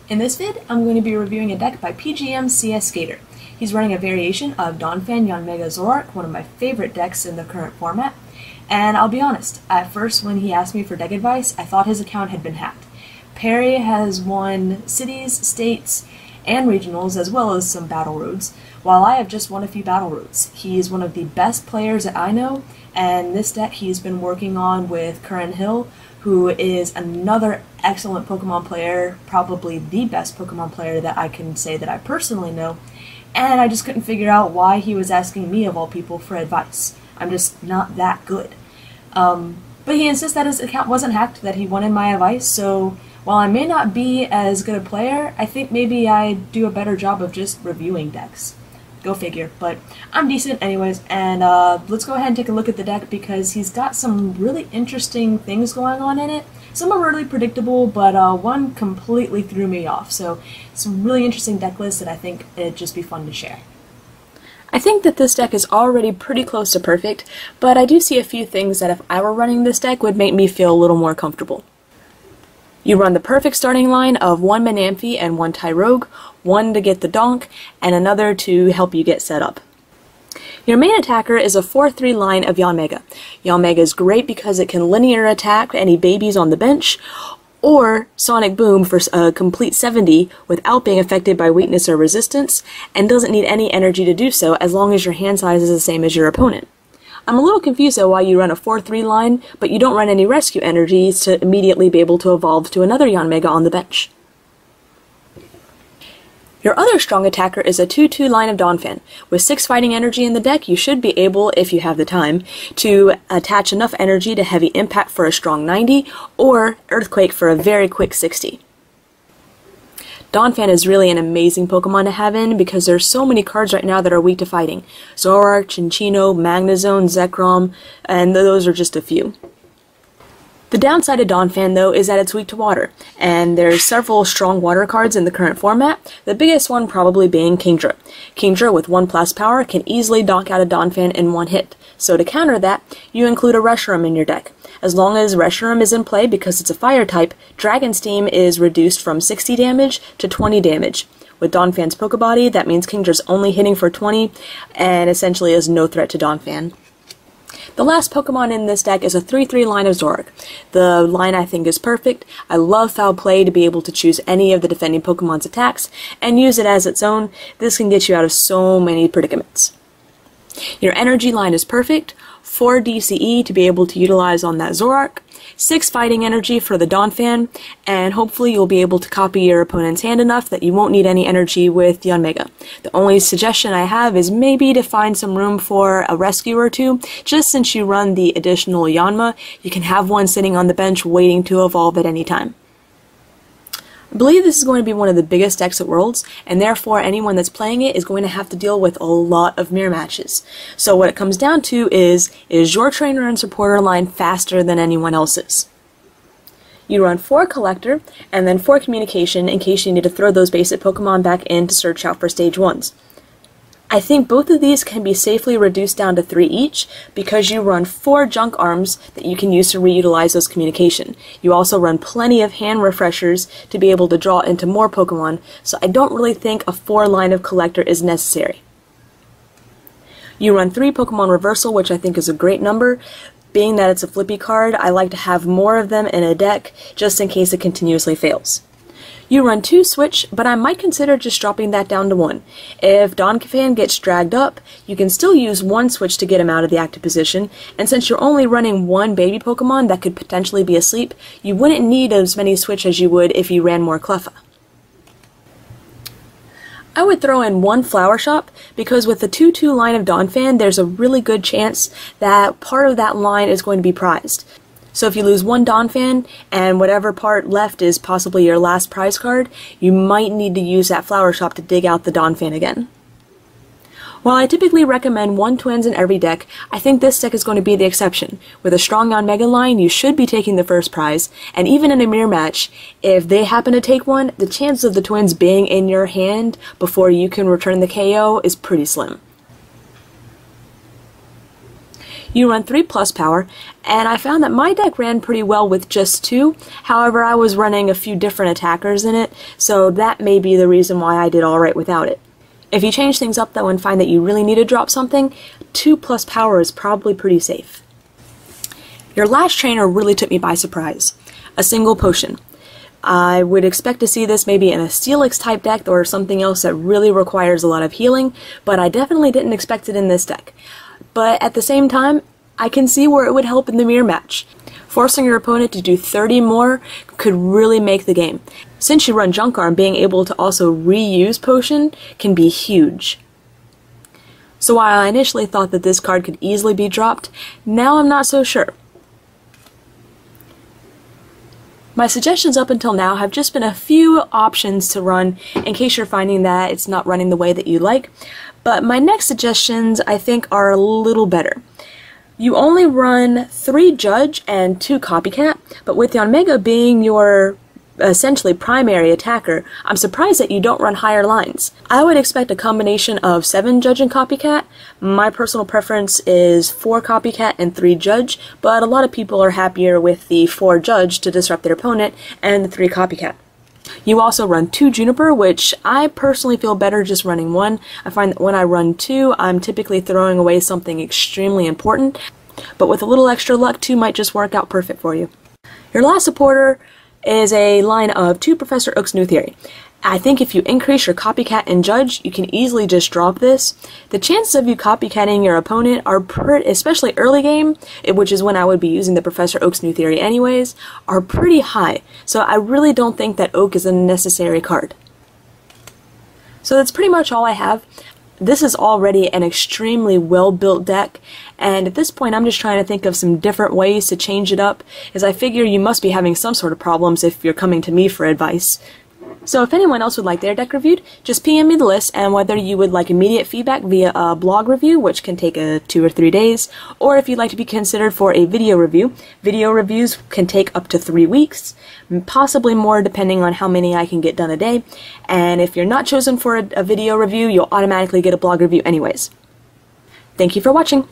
In this vid, I'm going to be reviewing a deck by pgmcsskater. He's running a variation of Donphan Yanmega Zoroark, one of my favorite decks in the current format. And I'll be honest, at first when he asked me for deck advice, I thought his account had been hacked. Perry has won cities, states, and regionals, as well as some battle roads, while I have just won a few battle roads. He is one of the best players that I know, and this deck he's been working on with Curran Hill, who is another excellent Pokemon player, probably the best Pokemon player that I can say that I personally know, and I just couldn't figure out why he was asking me, of all people, for advice. I'm just not that good. But he insists that his account wasn't hacked, that he wanted my advice, so while I may not be as good a player, I think maybe I do a better job of just reviewing decks. Go figure, but I'm decent anyways, and let's go ahead and take a look at the deck because he's got some really interesting things going on in it. Some are really predictable, but one completely threw me off, so some really interesting deck lists that I think it'd just be fun to share. I think that this deck is already pretty close to perfect, but I do see a few things that if I were running this deck would make me feel a little more comfortable. You run the perfect starting line of one Manaphy and one Tyrogue, one to get the donk, and another to help you get set up. Your main attacker is a 4-3 line of Yanmega. Yanmega is great because it can linear attack any babies on the bench, or Sonic Boom for a complete 70 without being affected by weakness or resistance, and doesn't need any energy to do so as long as your hand size is the same as your opponent. I'm a little confused though why you run a 4-3 line, but you don't run any rescue energies to immediately be able to evolve to another Yanmega on the bench. Your other strong attacker is a 2-2 line of Donphan. With 6 fighting energy in the deck, you should be able, if you have the time, to attach enough energy to Heavy Impact for a strong 90, or Earthquake for a very quick 60. Donphan is really an amazing Pokemon to have in because there's so many cards right now that are weak to fighting. Zoroark, Chinchino, Magnezone, Zekrom, and those are just a few. The downside of Donphan, though, is that it's weak to water, and there's several strong water cards in the current format, the biggest one probably being Kingdra. Kingdra, with 1+ power, can easily knock out a Donphan in one hit, so to counter that, you include a Reshiram in your deck. As long as Reshiram is in play because it's a fire type, Dragon Steam is reduced from 60 damage to 20 damage. With Donphan's Pokebody, that means Kingdra's only hitting for 20, and essentially is no threat to Donphan. The last Pokemon in this deck is a 3-3 line of Zoroark. The line I think is perfect. I love Foul Play to be able to choose any of the defending Pokemon's attacks and use it as its own. This can get you out of so many predicaments. Your energy line is perfect. 4 DCE to be able to utilize on that Zoroark, 6 fighting energy for the Donphan, and hopefully you'll be able to copy your opponent's hand enough that you won't need any energy with Yanmega. The only suggestion I have is maybe to find some room for a rescue or two. Just since you run the additional Yanma, you can have one sitting on the bench waiting to evolve at any time. I believe this is going to be one of the biggest decks at Worlds, and therefore anyone that's playing it is going to have to deal with a lot of mirror matches. So what it comes down to is your trainer and supporter line faster than anyone else's? You run 4 Collector, and then 4 Communication in case you need to throw those basic Pokemon back in to search out for Stage 1s. I think both of these can be safely reduced down to 3 each because you run 4 junk arms that you can use to reutilize those communication. You also run plenty of hand refreshers to be able to draw into more Pokemon, so I don't really think a 4 line of Collector is necessary. You run 3 Pokemon Reversal, which I think is a great number. Being that it's a flippy card, I like to have more of them in a deck just in case it continuously fails. You run 2 Switch, but I might consider just dropping that down to 1. If Donphan gets dragged up, you can still use 1 Switch to get him out of the active position, and since you're only running 1 baby Pokemon that could potentially be asleep, you wouldn't need as many Switch as you would if you ran more Cleffa. I would throw in 1 Flower Shop, because with the 2-2 line of Donphan, there's a really good chance that part of that line is going to be prized. So if you lose 1 Donphan, and whatever part left is possibly your last prize card, you might need to use that Flower Shop to dig out the Donphan again. While I typically recommend 1 Twins in every deck, I think this deck is going to be the exception. With a strong Yanmega line, you should be taking the first prize, and even in a mirror match, if they happen to take one, the chance of the Twins being in your hand before you can return the KO is pretty slim. You run 3 plus power, and I found that my deck ran pretty well with just 2. However, I was running a few different attackers in it, so that may be the reason why I did alright without it. If you change things up though and find that you really need to drop something, 2 plus power is probably pretty safe. Your last trainer really took me by surprise. A single potion. I would expect to see this maybe in a Steelix type deck or something else that really requires a lot of healing, but I definitely didn't expect it in this deck. But at the same time, I can see where it would help in the mirror match. Forcing your opponent to do 30 more could really make the game. Since you run Junk Arm, being able to also reuse Potion can be huge. So while I initially thought that this card could easily be dropped, now I'm not so sure. My suggestions up until now have just been a few options to run in case you're finding that it's not running the way that you like, but my next suggestions I think are a little better. You only run 3 Judge and 2 Copycat, but with Yanmega being your essentially primary attacker, I'm surprised that you don't run higher lines. I would expect a combination of 7 Judge and Copycat. My personal preference is 4 Copycat and 3 Judge, but a lot of people are happier with the 4 Judge to disrupt their opponent and the 3 Copycat. You also run 2 Juniper, which I personally feel better just running 1. I find that when I run 2, I'm typically throwing away something extremely important, but with a little extra luck, 2 might just work out perfect for you. Your last supporter is a line of 2 Professor Oak's New Theory. I think if you increase your Copycat and Judge, you can easily just drop this. The chances of you copycatting your opponent are especially early game, which is when I would be using the Professor Oak's New Theory anyways, are pretty high. So I really don't think that Oak is a necessary card. So that's pretty much all I have. This is already an extremely well-built deck, and at this point I'm just trying to think of some different ways to change it up, as I figure you must be having some sort of problems if you're coming to me for advice. So if anyone else would like their deck reviewed, just PM me the list, and whether you would like immediate feedback via a blog review, which can take 2 or 3 days, or if you'd like to be considered for a video review. Video reviews can take up to 3 weeks, possibly more depending on how many I can get done a day, and if you're not chosen for a video review, you'll automatically get a blog review anyways. Thank you for watching!